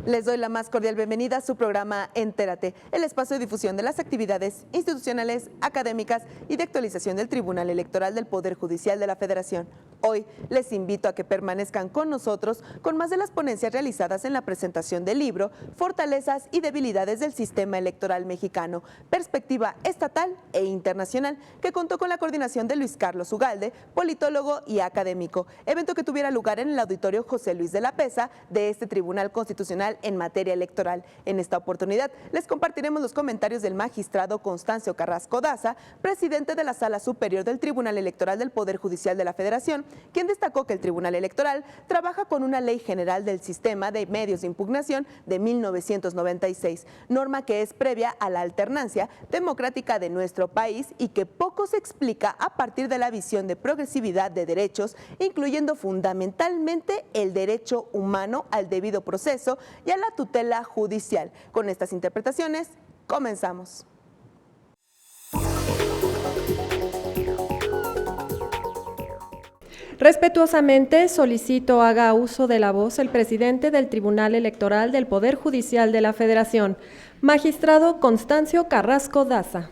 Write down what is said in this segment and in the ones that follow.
Les doy la más cordial bienvenida a su programa Entérate, el espacio de difusión de las actividades institucionales, académicas y de actualización del Tribunal Electoral del Poder Judicial de la Federación. Hoy les invito a que permanezcan con nosotros con más de las ponencias realizadas en la presentación del libro Fortalezas y debilidades del sistema electoral mexicano, perspectiva estatal e internacional, que contó con la coordinación de Luis Carlos Ugalde, politólogo y académico, evento que tuviera lugar en el auditorio José Luis de la Peza de este Tribunal Constitucional en materia electoral. En esta oportunidad les compartiremos los comentarios del magistrado Constancio Carrasco Daza, presidente de la Sala Superior del Tribunal Electoral del Poder Judicial de la Federación, quien destacó que el Tribunal Electoral trabaja con una ley general del sistema de medios de impugnación de 1996, norma que es previa a la alternancia democrática de nuestro país y que poco se explica a partir de la visión de progresividad de derechos, incluyendo fundamentalmente el derecho humano al debido proceso y a la tutela judicial. Con estas interpretaciones, comenzamos. Respetuosamente solicito haga uso de la voz el presidente del Tribunal Electoral del Poder Judicial de la Federación, magistrado Constancio Carrasco Daza.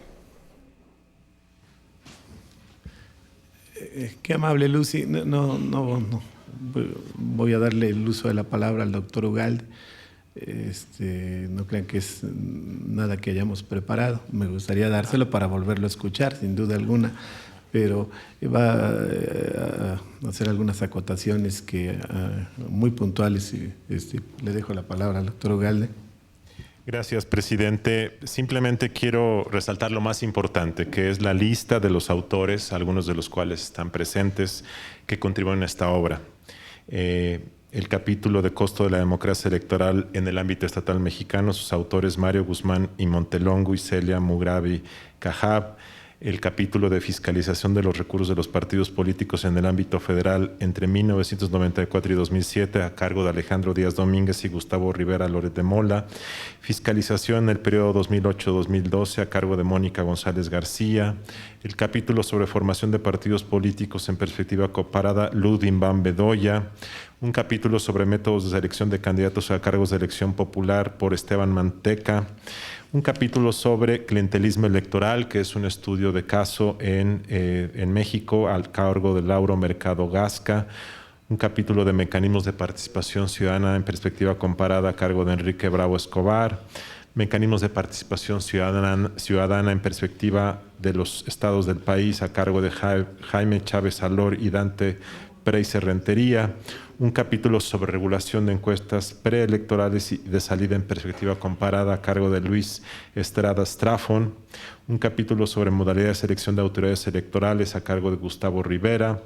Qué amable, Lucy. No, voy a darle el uso de la palabra al doctor Ugalde. No crean que es nada que hayamos preparado. Me gustaría dárselo para volverlo a escuchar, sin duda alguna, pero va a hacer algunas acotaciones muy puntuales. Le dejo la palabra al doctor Ugalde. Gracias, presidente. Simplemente quiero resaltar lo más importante, que es la lista de los autores, algunos de los cuales están presentes, que contribuyen a esta obra. El capítulo de costo de la democracia electoral en el ámbito estatal mexicano, sus autores Mario Guzmán y Montelongo y Celia Mugravi Cajab. El capítulo de fiscalización de los recursos de los partidos políticos en el ámbito federal entre 1994 y 2007 a cargo de Alejandro Díaz Domínguez y Gustavo Rivera Loret de Mola. Fiscalización en el periodo 2008-2012 a cargo de Mónica González García. El capítulo sobre formación de partidos políticos en perspectiva comparada, Ludwig Van Bedoya. Un capítulo sobre métodos de selección de candidatos a cargos de elección popular por Esteban Manteca. Un capítulo sobre clientelismo electoral, que es un estudio de caso en México al cargo de Lauro Mercado Gasca. Un capítulo de mecanismos de participación ciudadana en perspectiva comparada a cargo de Enrique Bravo Escobar. Mecanismos de participación ciudadana en perspectiva de los estados del país a cargo de Jaime Chávez Alor y Dante Preiser Rentería. Un capítulo sobre regulación de encuestas preelectorales y de salida en perspectiva comparada a cargo de Luis Estrada Strafon. Un capítulo sobre modalidad de selección de autoridades electorales a cargo de Gustavo Rivera.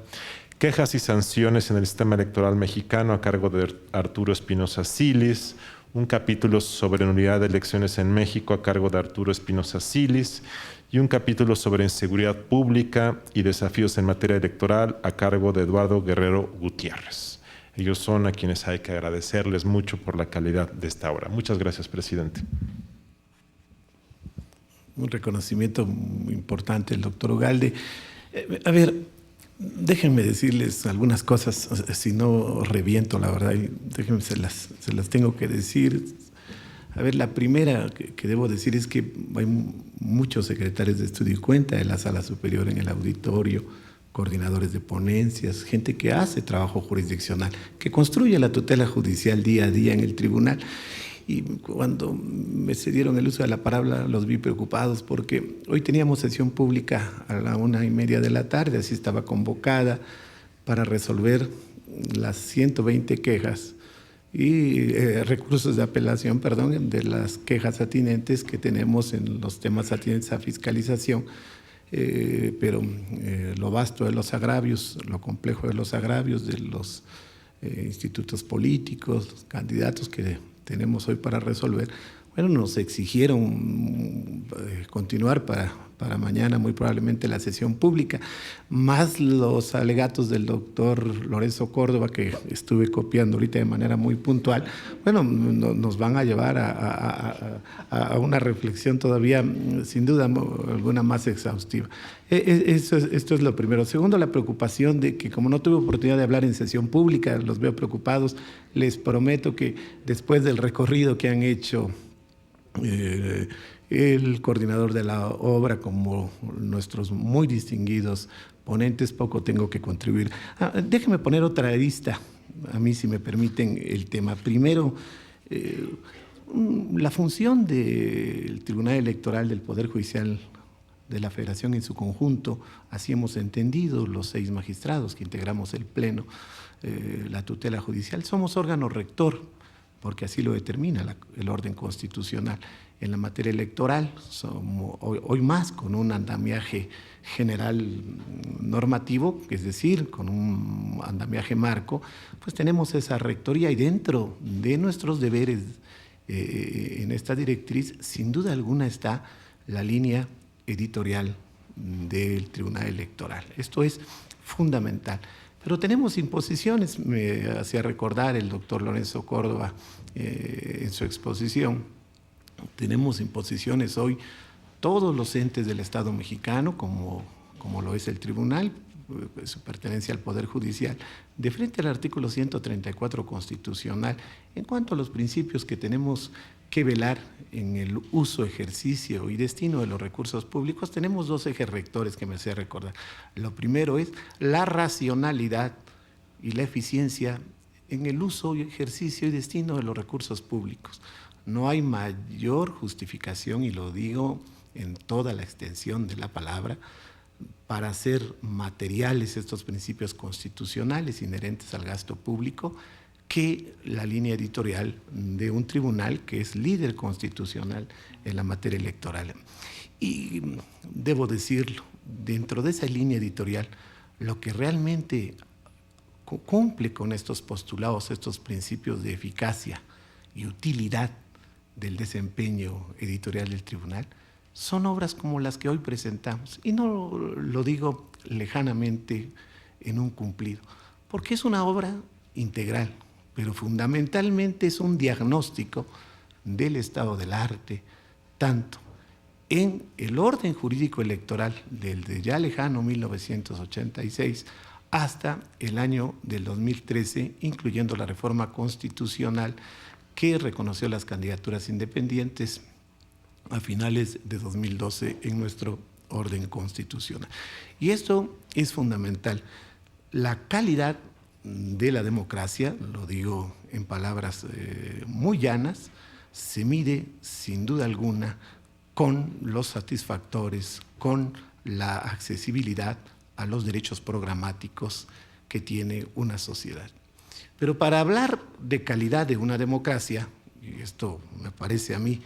Quejas y sanciones en el sistema electoral mexicano a cargo de Arturo Espinosa Silis. Un capítulo sobre nulidad de elecciones en México a cargo de Arturo Espinosa Silis. Y un capítulo sobre inseguridad pública y desafíos en materia electoral a cargo de Eduardo Guerrero Gutiérrez. Ellos son a quienes hay que agradecerles mucho por la calidad de esta obra. Muchas gracias, presidente. Un reconocimiento muy importante el doctor Ugalde. A ver, déjenme decirles algunas cosas, si no reviento, la verdad, déjenme, se las tengo que decir. A ver, la primera que debo decir es que hay muchos secretarios de estudio y cuenta de la Sala Superior en el auditorio, coordinadores de ponencias, gente que hace trabajo jurisdiccional, que construye la tutela judicial día a día en el tribunal. Y cuando me cedieron el uso de la palabra los vi preocupados porque hoy teníamos sesión pública a la 1:30 de la tarde, así estaba convocada para resolver las 120 quejas y recursos de apelación, de las quejas atinentes que tenemos en los temas atinentes a fiscalización. Pero lo vasto de los agravios, lo complejo de los agravios, de los institutos políticos, los candidatos que tenemos hoy para resolver, bueno, nos exigieron continuar para mañana muy probablemente la sesión pública, más los alegatos del doctor Lorenzo Córdoba, que estuve copiando ahorita de manera muy puntual, bueno, nos van a llevar a una reflexión todavía, sin duda alguna, más exhaustiva. Esto es lo primero. Segundo, la preocupación de que como no tuve oportunidad de hablar en sesión pública, los veo preocupados. Les prometo que después del recorrido que han hecho el coordinador de la obra, como nuestros muy distinguidos ponentes, poco tengo que contribuir. Déjenme poner otra arista, a mí si me permiten, el tema. Primero, la función del Tribunal Electoral del Poder Judicial de la Federación en su conjunto, así hemos entendido los 6 magistrados que integramos el Pleno, la tutela judicial, somos órgano rector, porque así lo determina el orden constitucional. En la materia electoral, somos hoy más con un andamiaje general normativo, es decir, con un andamiaje marco, pues tenemos esa rectoría y dentro de nuestros deberes en esta directriz, sin duda alguna está la línea editorial del Tribunal Electoral. Esto es fundamental. Pero tenemos imposiciones, me hacía recordar el doctor Lorenzo Córdoba en su exposición. Tenemos imposiciones hoy, todos los entes del Estado mexicano, como lo es el tribunal, su pertenencia al Poder Judicial, de frente al artículo 134 constitucional, en cuanto a los principios que tenemos que velar en el uso, ejercicio y destino de los recursos públicos, tenemos 2 ejes rectores que me hacía recordar. Lo primero es la racionalidad y la eficiencia en el uso, ejercicio y destino de los recursos públicos. No hay mayor justificación, y lo digo en toda la extensión de la palabra, para hacer materiales estos principios constitucionales inherentes al gasto público, que la línea editorial de un tribunal que es líder constitucional en la materia electoral. Y debo decirlo, dentro de esa línea editorial, lo que realmente cumple con estos postulados, estos principios de eficacia y utilidad del desempeño editorial del tribunal, son obras como las que hoy presentamos. Y no lo digo lejanamente en un cumplido, porque es una obra integral, pero fundamentalmente es un diagnóstico del estado del arte, tanto en el orden jurídico electoral desde ya lejano 1986 hasta el año del 2013, incluyendo la reforma constitucional que reconoció las candidaturas independientes a finales de 2012 en nuestro orden constitucional. Y esto es fundamental. La calidad de la democracia, lo digo en palabras muy llanas, se mide sin duda alguna con los satisfactores, con la accesibilidad a los derechos programáticos que tiene una sociedad. Pero para hablar de calidad de una democracia, y esto me parece a mí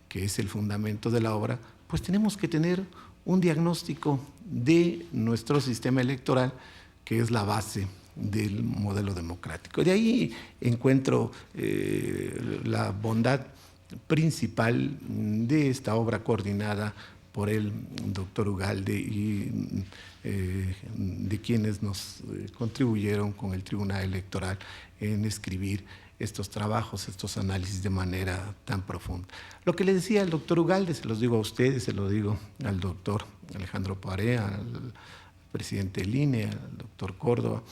que es el fundamento de la obra, pues tenemos que tener un diagnóstico de nuestro sistema electoral, que es la base del modelo democrático. De ahí encuentro la bondad principal de esta obra coordinada por el doctor Ugalde y de quienes nos contribuyeron con el Tribunal Electoral en escribir estos trabajos, estos análisis de manera tan profunda. Lo que le decía el doctor Ugalde, se los digo a ustedes, se lo digo al doctor Alejandro Parea, al presidente del INE, al doctor Córdoba.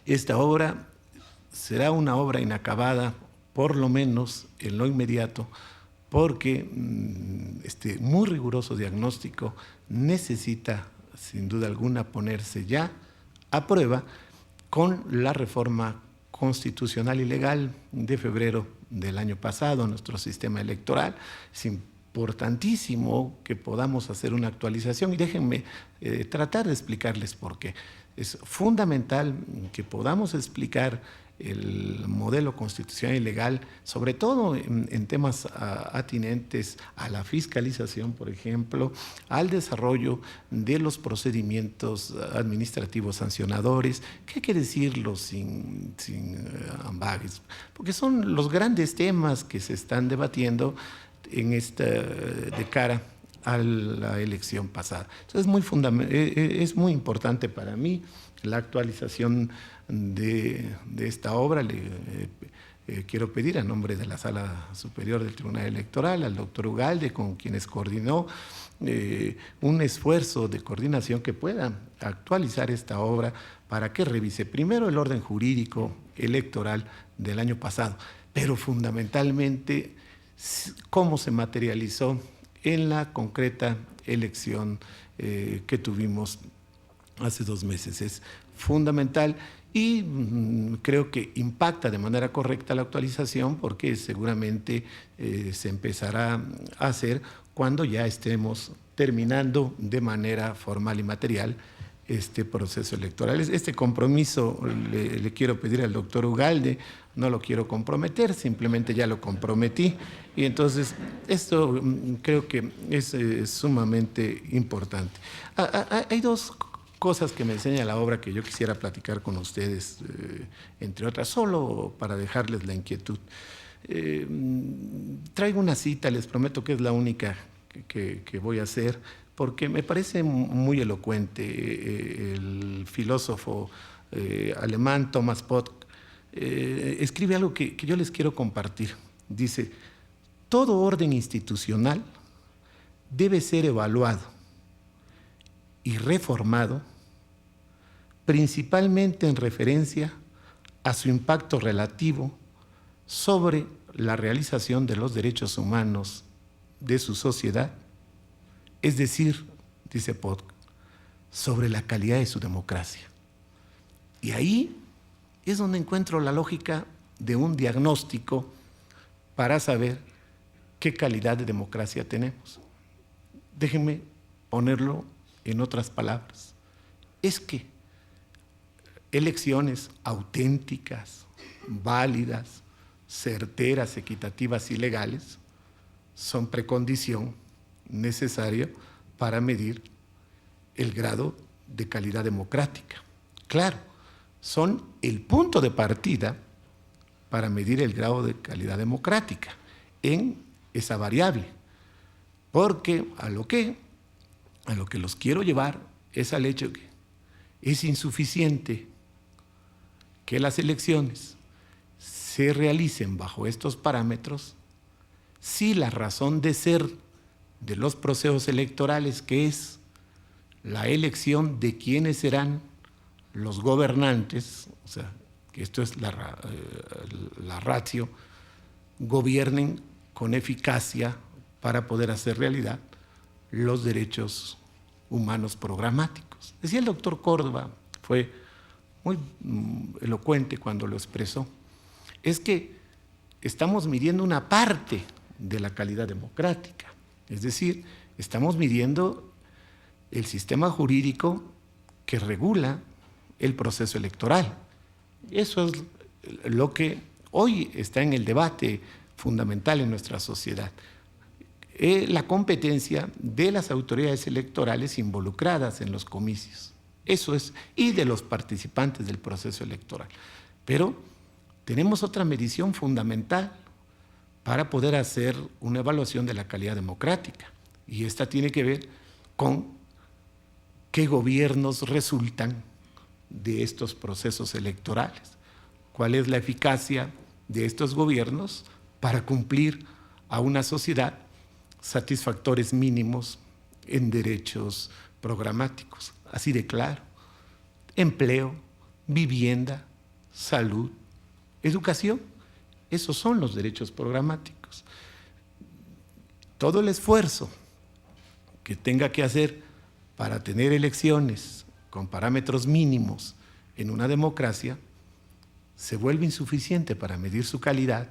Esta obra será una obra inacabada, por lo menos en lo inmediato, porque este muy riguroso diagnóstico necesita, sin duda alguna, ponerse ya a prueba con la reforma constitucional y legal de febrero del año pasado, nuestro sistema electoral. Es importantísimo que podamos hacer una actualización y déjenme tratar de explicarles por qué. Es fundamental que podamos explicar el modelo constitucional y legal, sobre todo en temas atinentes a la fiscalización, por ejemplo, al desarrollo de los procedimientos administrativos sancionadores, que hay que decirlo sin ambages, porque son los grandes temas que se están debatiendo de cara a la elección pasada. Entonces es muy importante para mí la actualización de esta obra. Quiero pedir a nombre de la Sala Superior del Tribunal Electoral al doctor Ugalde, con quienes coordinó un esfuerzo de coordinación, que pueda actualizar esta obra para que revise primero el orden jurídico electoral del año pasado, pero fundamentalmente cómo se materializó en la concreta elección que tuvimos hace 2 meses. Es fundamental y creo que impacta de manera correcta la actualización, porque seguramente se empezará a hacer cuando ya estemos terminando de manera formal y material este proceso electoral. Este compromiso le quiero pedir al doctor Ugalde, no lo quiero comprometer, simplemente ya lo comprometí, y entonces esto creo que es sumamente importante. Hay 2 cosas que me enseña la obra que yo quisiera platicar con ustedes, entre otras, solo para dejarles la inquietud. Traigo una cita, les prometo que es la única que voy a hacer, porque me parece muy elocuente. El filósofo alemán Thomas Pott escribe algo que yo les quiero compartir. Dice: todo orden institucional debe ser evaluado y reformado principalmente en referencia a su impacto relativo sobre la realización de los derechos humanos de su sociedad, es decir, dice Pott, sobre la calidad de su democracia. Y ahí es donde encuentro la lógica de un diagnóstico para saber qué calidad de democracia tenemos. Déjenme ponerlo en otras palabras. Es que elecciones auténticas, válidas, certeras, equitativas y legales son precondición necesaria para medir el grado de calidad democrática. Claro, son el punto de partida para medir el grado de calidad democrática en esa variable, porque a lo que los quiero llevar es al hecho que es insuficiente que las elecciones se realicen bajo estos parámetros si la razón de ser de los procesos electorales, que es la elección de quiénes serán los gobernantes, o sea, que esto es la ratio, gobiernen con eficacia para poder hacer realidad los derechos humanos programáticos. Decía el doctor Córdoba, fue muy elocuente cuando lo expresó, es que estamos midiendo una parte de la calidad democrática, es decir, estamos midiendo el sistema jurídico que regula el proceso electoral. Eso es lo que hoy está en el debate fundamental en nuestra sociedad. La competencia de las autoridades electorales involucradas en los comicios. Eso es, y de los participantes del proceso electoral. Pero tenemos otra medición fundamental para poder hacer una evaluación de la calidad democrática, y esta tiene que ver con qué gobiernos resultan de estos procesos electorales, cuál es la eficacia de estos gobiernos para cumplir a una sociedad satisfactores mínimos en derechos programáticos, así de claro: empleo, vivienda, salud, educación. Esos son los derechos programáticos. Todo el esfuerzo que tenga que hacer para tener elecciones con parámetros mínimos en una democracia se vuelve insuficiente para medir su calidad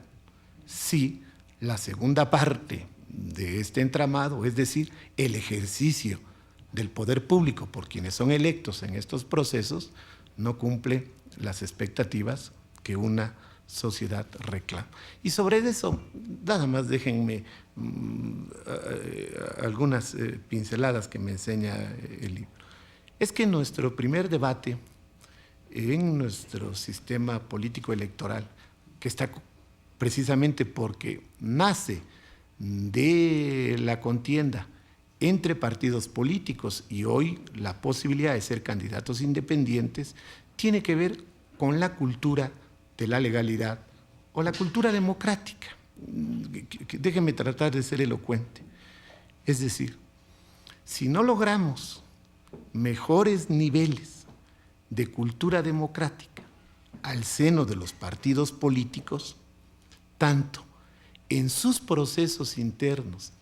si la segunda parte de este entramado, es decir, el ejercicio del poder público por quienes son electos en estos procesos, no cumple las expectativas que una sociedad reclama. Y sobre eso, nada más déjenme algunas pinceladas que me enseña el libro. Es que nuestro primer debate en nuestro sistema político electoral, que está precisamente porque nace de la contienda entre partidos políticos y hoy la posibilidad de ser candidatos independientes, tiene que ver con la cultura de la legalidad o la cultura democrática. Déjenme tratar de ser elocuente. Es decir, si no logramos mejores niveles de cultura democrática al seno de los partidos políticos, tanto en sus procesos internos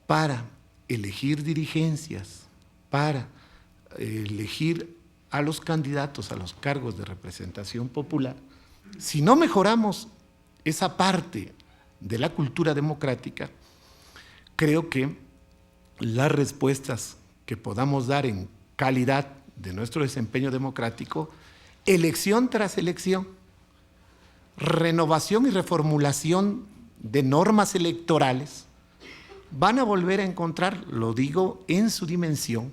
para elegir dirigencias, para elegir a los candidatos a los cargos de representación popular, si no mejoramos esa parte de la cultura democrática, creo que las respuestas que podamos dar en calidad de nuestro desempeño democrático, elección tras elección, renovación y reformulación de normas electorales, van a volver a encontrar, lo digo en su dimensión,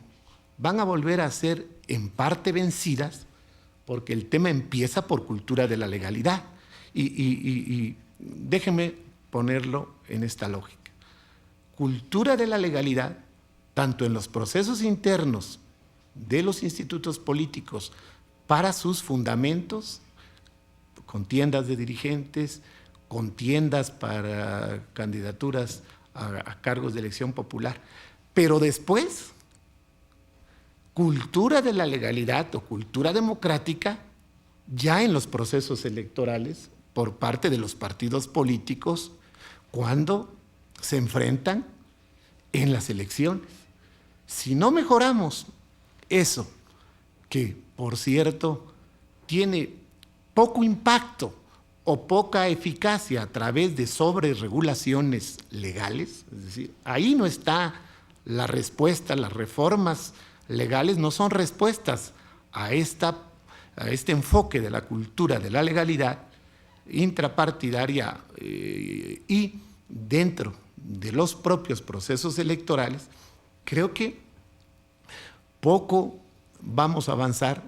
van a volver a ser en parte vencidas, porque el tema empieza por cultura de la legalidad. Y déjenme ponerlo en esta lógica. Cultura de la legalidad, tanto en los procesos internos de los institutos políticos para sus fundamentos, contiendas de dirigentes, contiendas para candidaturas a cargos de elección popular, pero después, cultura de la legalidad o cultura democrática ya en los procesos electorales por parte de los partidos políticos cuando se enfrentan en las elecciones. Si no mejoramos eso, que por cierto tiene poco impacto o poca eficacia a través de sobreregulaciones legales, es decir, ahí no está la respuesta, las reformas legales no son respuestas a este enfoque de la cultura de la legalidad intrapartidaria y dentro de los propios procesos electorales, creo que poco vamos a avanzar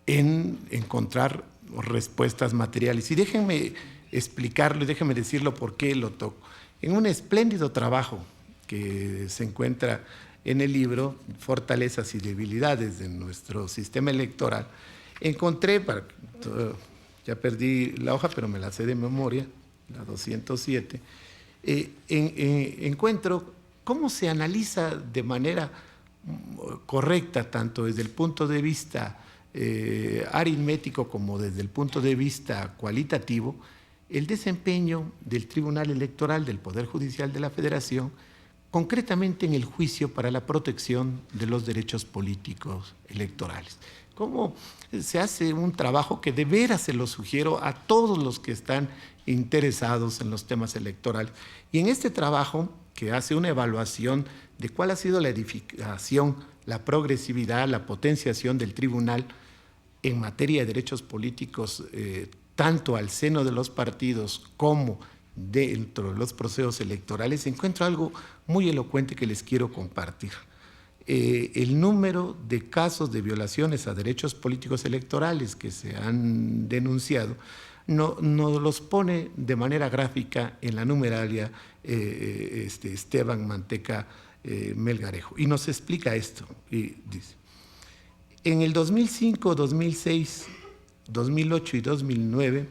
en encontrar respuestas materiales. Y déjenme explicarlo y déjenme decirlo por qué lo toco. En un espléndido trabajo que se encuentra en el libro Fortalezas y debilidades de nuestro sistema electoral, encontré, ya perdí la hoja, pero me la sé de memoria, la 207, encuentro cómo se analiza de manera correcta, tanto desde el punto de vista aritmético como desde el punto de vista cualitativo, el desempeño del Tribunal Electoral del Poder Judicial de la Federación, concretamente en el juicio para la protección de los derechos políticos electorales. Cómo se hace un trabajo que de veras se lo sugiero a todos los que están interesados en los temas electorales. Y en este trabajo, que hace una evaluación de cuál ha sido la edificación, la progresividad, la potenciación del tribunal en materia de derechos políticos, tanto al seno de los partidos como dentro de los procesos electorales, encuentro algo muy elocuente que les quiero compartir. El número de casos de violaciones a derechos políticos electorales que se han denunciado nos los pone de manera gráfica en la numeralia Esteban Manteca Melgarejo. Y nos explica esto, y dice: en el 2005, 2006, 2008 y 2009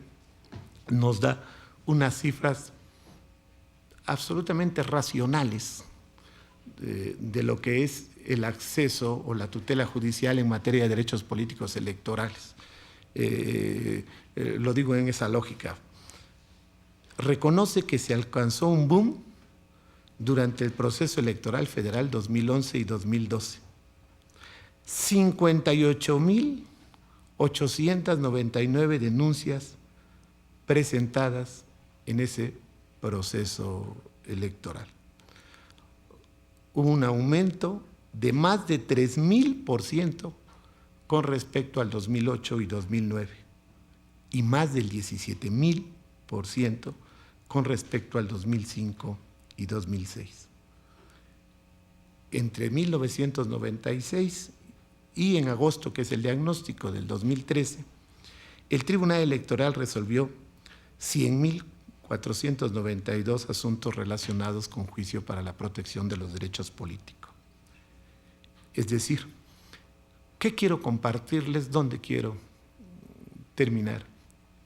nos da unas cifras absolutamente racionales de lo que es el acceso o la tutela judicial en materia de derechos políticos electorales. Lo digo en esa lógica. Reconoce que se alcanzó un boom durante el proceso electoral federal 2011 y 2012. 58.899 denuncias presentadas en ese proceso electoral. Hubo un aumento de más de 3.000% con respecto al 2008 y 2009. y más del 17.000% con respecto al 2005 y 2006. Entre 1996 y en agosto, que es el diagnóstico del 2013, el Tribunal Electoral resolvió 100.492 asuntos relacionados con juicio para la protección de los derechos políticos. Es decir, ¿qué quiero compartirles? ¿Dónde quiero terminar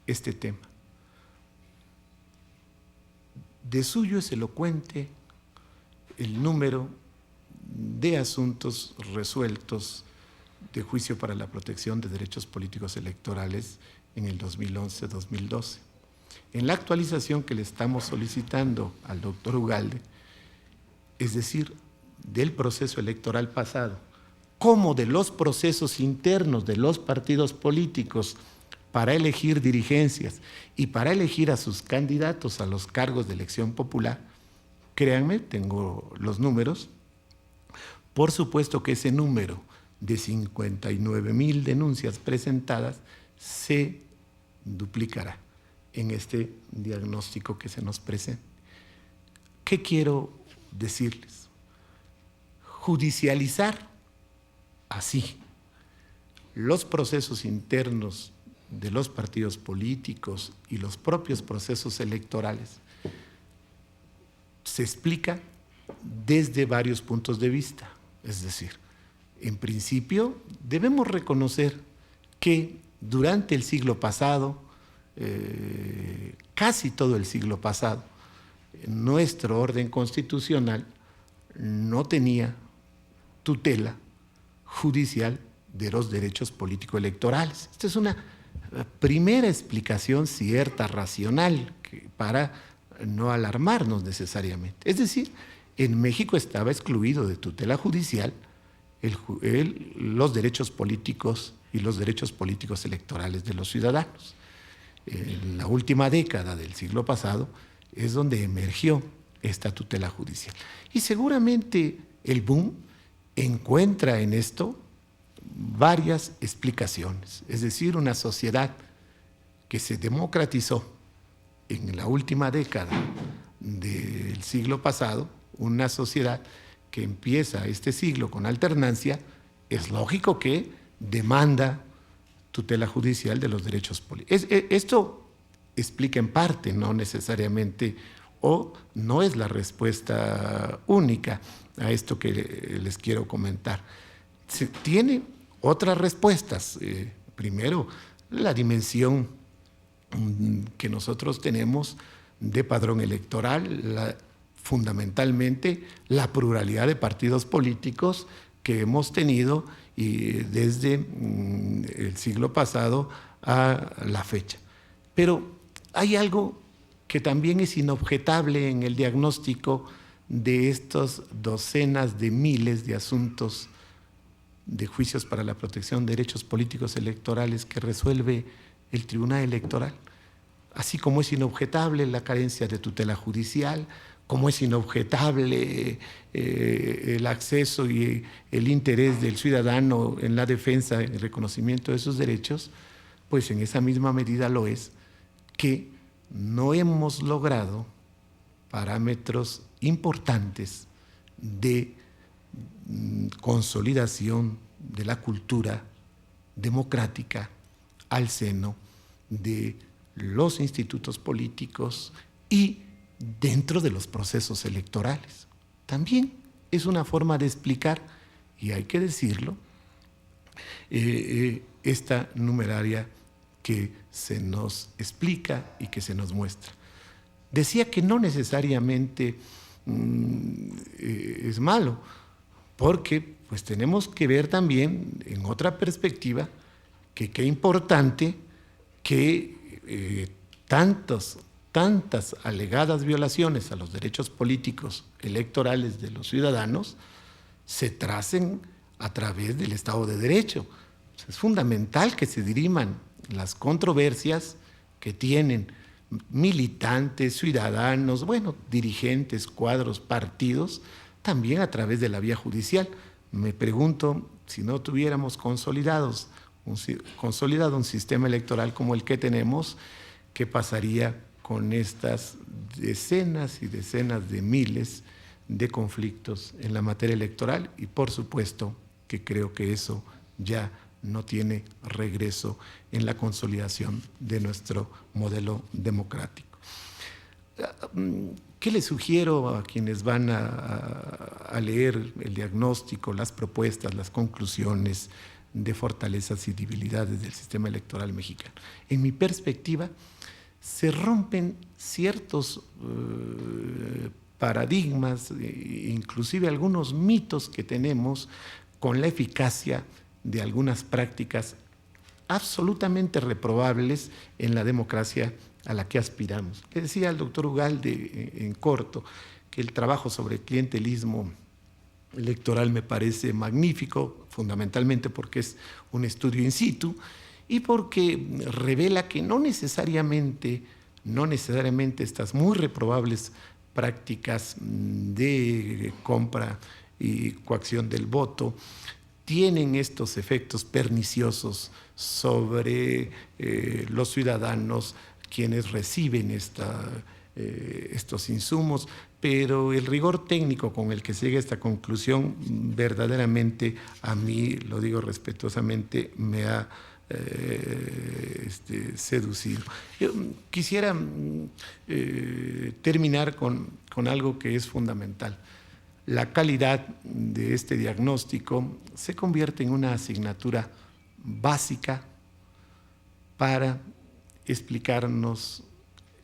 este tema? De suyo es elocuente el número de asuntos resueltos de juicio para la protección de derechos políticos electorales en el 2011-2012. En la actualización que le estamos solicitando al doctor Ugalde, es decir, del proceso electoral pasado, como de los procesos internos de los partidos políticos para elegir dirigencias y para elegir a sus candidatos a los cargos de elección popular, créanme, tengo los números, por supuesto que ese número de 59.000 denuncias presentadas se duplicará en este diagnóstico que se nos presenta. ¿Qué quiero decirles? Judicializar así los procesos internos de los partidos políticos y los propios procesos electorales se explica desde varios puntos de vista. Es decir, en principio debemos reconocer que durante el siglo pasado, casi todo el siglo pasado, nuestro orden constitucional no tenía tutela judicial de los derechos político-electorales. Esta es una primera explicación cierta, racional, para no alarmarnos necesariamente. Es decir, en México estaba excluido de tutela judicial los derechos políticos y los derechos políticos electorales de los ciudadanos. En la última década del siglo pasado es donde emergió esta tutela judicial. Y seguramente el boom encuentra en esto varias explicaciones. Es decir, una sociedad que se democratizó en la última década del siglo pasado, una sociedad que empieza este siglo con alternancia, es lógico que demanda tutela judicial de los derechos políticos. Esto explica en parte, no necesariamente, o no es la respuesta única a esto que les quiero comentar. Se tiene otras respuestas. Primero, la dimensión que nosotros tenemos de padrón electoral, fundamentalmente la pluralidad de partidos políticos que hemos tenido y desde el siglo pasado a la fecha. Pero hay algo que también es inobjetable en el diagnóstico de estas docenas de miles de asuntos de juicios para la protección de derechos políticos electorales que resuelve el Tribunal Electoral. Así como es inobjetable la carencia de tutela judicial, como es inobjetable el acceso y el interés del ciudadano en la defensa y el reconocimiento de sus derechos, pues en esa misma medida lo es que no hemos logrado parámetros importantes de consolidación de la cultura democrática al seno de los institutos políticos y dentro de los procesos electorales. También es una forma de explicar, y hay que decirlo, esta numeraria que se nos explica y que se nos muestra. Decía que no necesariamente es malo, porque pues tenemos que ver también en otra perspectiva que qué importante que tantas alegadas violaciones a los derechos políticos electorales de los ciudadanos se tracen a través del Estado de Derecho. Es fundamental que se diriman las controversias que tienen militantes, ciudadanos, dirigentes, cuadros, partidos, también a través de la vía judicial. Me pregunto si no tuviéramos consolidados consolidado un sistema electoral como el que tenemos, ¿qué pasaría con estas decenas y decenas de miles de conflictos en la materia electoral? Y por supuesto que creo que eso ya no tiene regreso en la consolidación de nuestro modelo democrático. ¿Qué les sugiero a quienes van a leer el diagnóstico, las propuestas, las conclusiones de fortalezas y debilidades del sistema electoral mexicano? En mi perspectiva, se rompen ciertos paradigmas, inclusive algunos mitos que tenemos con la eficacia de algunas prácticas absolutamente reprobables en la democracia a la que aspiramos. Le decía al doctor Ugalde en corto que el trabajo sobre el clientelismo electoral me parece magnífico, fundamentalmente porque es un estudio in situ y porque revela que no necesariamente estas muy reprobables prácticas de compra y coacción del voto tienen estos efectos perniciosos sobre los ciudadanos quienes reciben estos insumos, pero el rigor técnico con el que se llega a esta conclusión verdaderamente, a mí, lo digo respetuosamente, me ha seducido. Yo quisiera terminar con algo que es fundamental. La calidad de este diagnóstico se convierte en una asignatura básica para explicarnos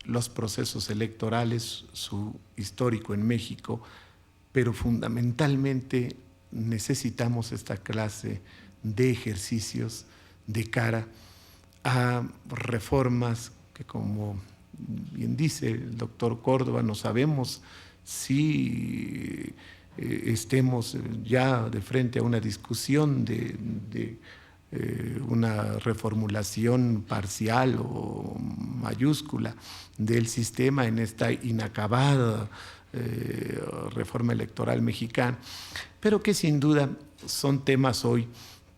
los procesos electorales, su histórico en México, pero fundamentalmente necesitamos esta clase de ejercicios de cara a reformas que, como bien dice el doctor Córdoba, no sabemos si estemos ya de frente a una discusión de una reformulación parcial o mayúscula del sistema en esta inacabada reforma electoral mexicana, pero que sin duda son temas hoy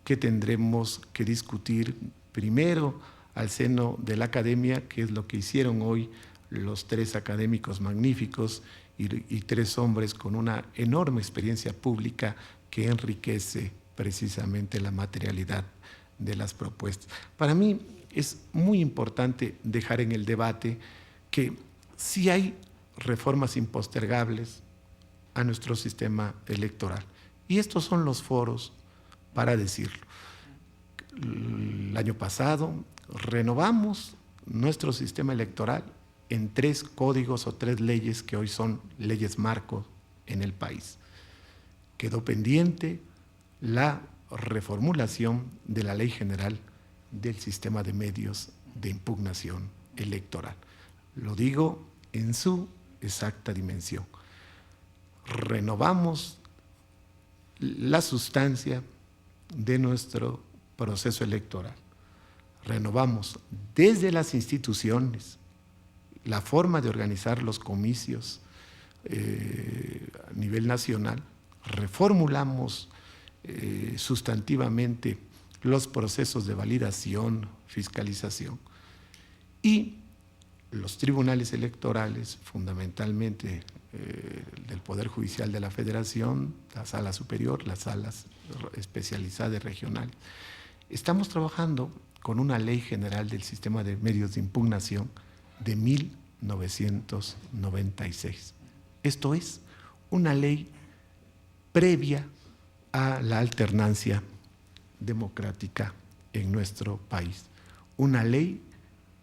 que tendremos que discutir primero al seno de la academia, que es lo que hicieron hoy los tres académicos magníficos y tres hombres con una enorme experiencia pública que enriquece precisamente la materialidad de las propuestas. Para mí es muy importante dejar en el debate que sí hay reformas impostergables a nuestro sistema electoral. Y estos son los foros para decirlo. El año pasado renovamos nuestro sistema electoral en 3 códigos o 3 leyes que hoy son leyes marco en el país. Quedó pendiente la reformulación de la Ley General del Sistema de Medios de Impugnación Electoral. Lo digo en su exacta dimensión. Renovamos la sustancia de nuestro proceso electoral. Renovamos desde las instituciones la forma de organizar los comicios a nivel nacional, reformulamos sustantivamente los procesos de validación, fiscalización y los tribunales electorales, fundamentalmente del Poder Judicial de la Federación, la Sala Superior, las salas especializadas regionales. Estamos trabajando con una Ley General del Sistema de Medios de Impugnación de 1996. Esto es una ley previa a la alternancia democrática en nuestro país. Una ley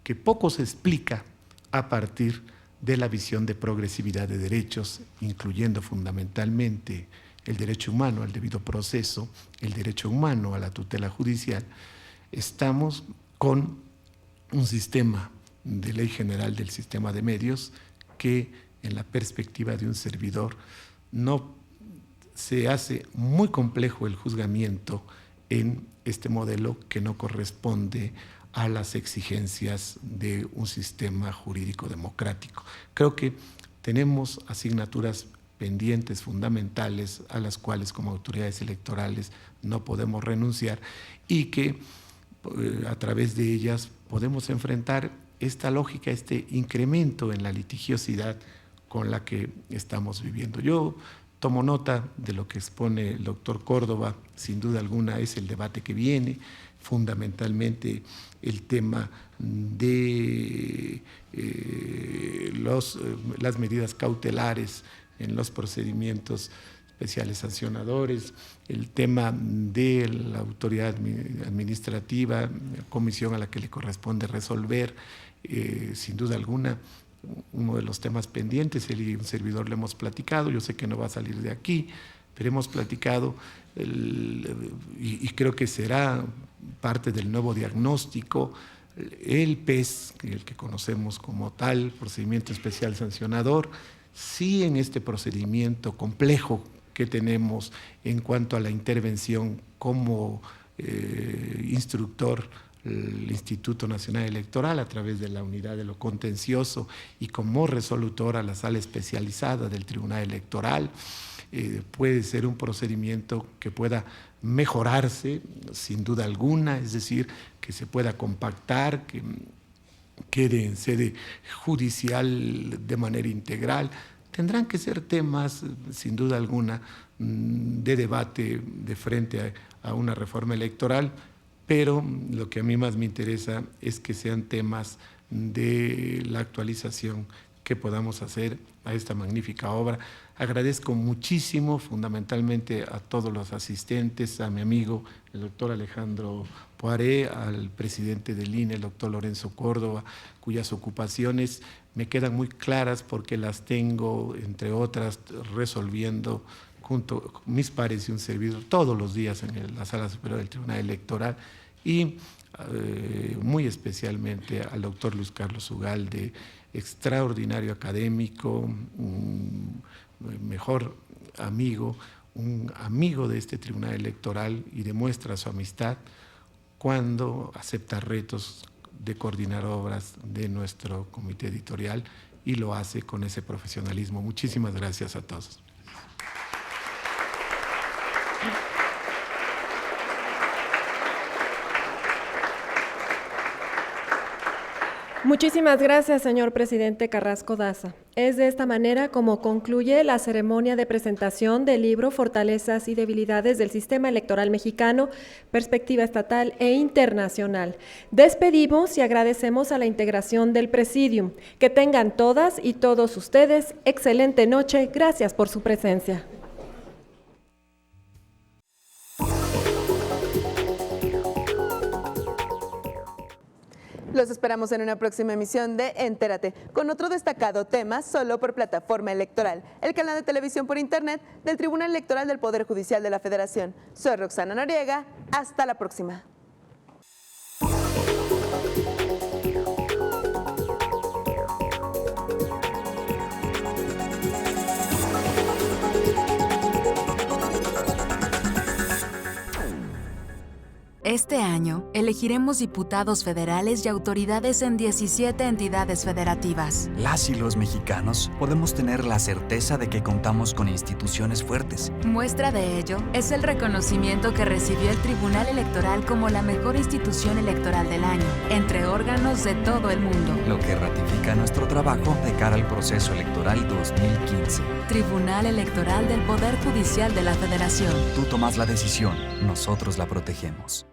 que poco se explica a partir de la visión de progresividad de derechos, incluyendo fundamentalmente el derecho humano al debido proceso, el derecho humano a la tutela judicial. Estamos con un sistema de ley general del sistema de medios que, en la perspectiva de un servidor, no se hace muy complejo el juzgamiento en este modelo que no corresponde a las exigencias de un sistema jurídico democrático. Creo que tenemos asignaturas pendientes fundamentales a las cuales como autoridades electorales no podemos renunciar y que a través de ellas podemos enfrentar esta lógica, este incremento en la litigiosidad con la que estamos viviendo. Yo tomo nota de lo que expone el doctor Córdoba, sin duda alguna es el debate que viene, fundamentalmente el tema de las medidas cautelares en los procedimientos especiales sancionadores, el tema de la autoridad administrativa, comisión a la que le corresponde resolver, sin duda alguna, uno de los temas pendientes. Él y un servidor le hemos platicado, yo sé que no va a salir de aquí, pero hemos platicado y creo que será parte del nuevo diagnóstico, el PES, el que conocemos como tal, procedimiento especial sancionador, sí en este procedimiento complejo que tenemos en cuanto a la intervención como instructor, el Instituto Nacional Electoral a través de la unidad de lo contencioso y como resolutora la sala especializada del Tribunal Electoral, puede ser un procedimiento que pueda mejorarse sin duda alguna, es decir, que se pueda compactar, que quede en sede judicial de manera integral. Tendrán que ser temas, sin duda alguna, de debate de frente a una reforma electoral, pero lo que a mí más me interesa es que sean temas de la actualización que podamos hacer a esta magnífica obra. Agradezco muchísimo, fundamentalmente a todos los asistentes, a mi amigo el doctor Alejandro Poiré, al presidente del INE, el doctor Lorenzo Córdoba, cuyas ocupaciones me quedan muy claras porque las tengo, entre otras, resolviendo junto con mis pares y un servidor todos los días en la Sala Superior del Tribunal Electoral, y muy especialmente al doctor Luis Carlos Ugalde, extraordinario académico, un mejor amigo, un amigo de este Tribunal Electoral, y demuestra su amistad cuando acepta retos de coordinar obras de nuestro comité editorial y lo hace con ese profesionalismo. Muchísimas gracias a todos. Muchísimas gracias, señor presidente Carrasco Daza. Es de esta manera como concluye la ceremonia de presentación del libro Fortalezas y debilidades del sistema electoral mexicano, perspectiva estatal e internacional. Despedimos y agradecemos a la integración del Presidium. Que tengan todas y todos ustedes excelente noche. Gracias por su presencia. Los esperamos en una próxima emisión de Entérate, con otro destacado tema solo por plataforma electoral, el canal de televisión por internet del Tribunal Electoral del Poder Judicial de la Federación. Soy Roxana Noriega, hasta la próxima. Este año, elegiremos diputados federales y autoridades en 17 entidades federativas. Las y los mexicanos podemos tener la certeza de que contamos con instituciones fuertes. Muestra de ello es el reconocimiento que recibió el Tribunal Electoral como la mejor institución electoral del año, entre órganos de todo el mundo. Lo que ratifica nuestro trabajo de cara al proceso electoral 2015. Tribunal Electoral del Poder Judicial de la Federación. Tú tomas la decisión, nosotros la protegemos.